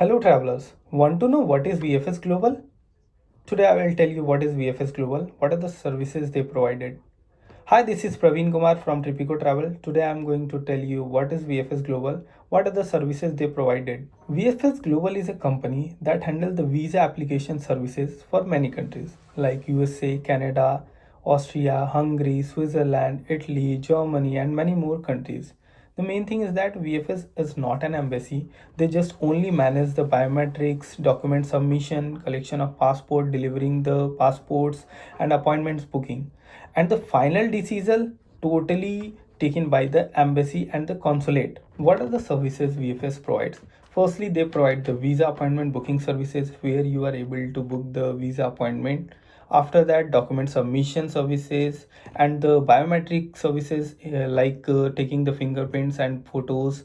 Hello travelers, want to know what is VFS Global? Today I will tell you what is VFS Global, what are the services they provided. Hi, this is Praveen Kumar from Tripico Travel. Today I am going to tell you what is VFS Global, what are the services they provided. VFS Global is a company that handles the visa application services for many countries like USA, Canada, Austria, Hungary, Switzerland, Italy, Germany and many more countries. The main thing is that VFS is not an embassy. They just only manage the biometrics, document submission, collection of passport, delivering the passports, and appointments booking. And the final decision totally taken by the embassy and the consulate. What are the services VFS provides? Firstly, they provide the visa appointment booking services where you are able to book the visa appointment. After that, document submission services and the biometric services like taking the fingerprints and photos.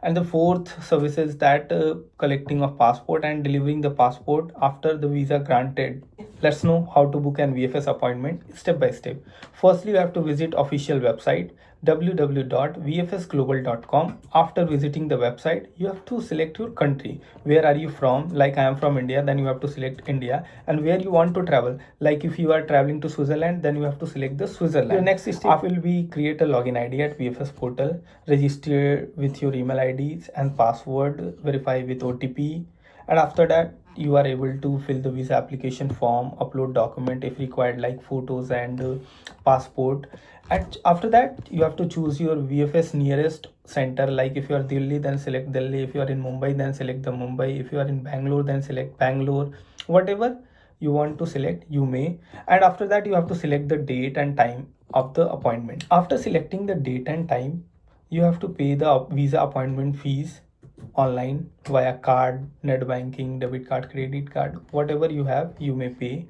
And the fourth services that collecting of passport and delivering the passport after the visa granted. Let's know how to book an VFS appointment step by step. Firstly, you have to visit official website www.vfsglobal.com. After visiting the website, you have to select your country. Where are you from? Like I am from India, then you have to select India. And where you want to travel. Like if you are traveling to Switzerland, then you have to select the Switzerland. Your next step will be create a login ID at VFS portal, register with your email IDs and password, verify with OTP, and after that you are able to fill the visa application form, upload document if required like photos and passport. And after that you have to choose your VFS nearest center. Like if you are Delhi, then select Delhi. If you are in Mumbai, then select the Mumbai. If you are in Bangalore, then select Bangalore. Whatever you want to select, you may. And after that you have to select the date and time of the appointment. After selecting the date and time, you have to pay the visa appointment fees online via card, net banking, debit card, credit card, whatever you have, you may pay.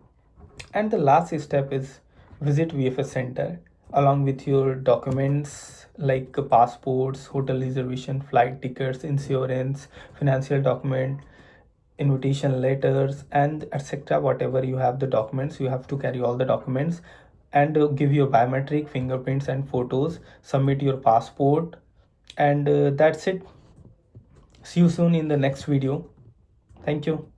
And the last step is visit VFS center along with your documents like passports, hotel reservation, flight tickets, insurance, financial document, invitation letters, and etc. Whatever you have the documents, you have to carry all the documents and give your biometric fingerprints and photos, submit your passport, and that's it. See you soon in the next video. Thank you.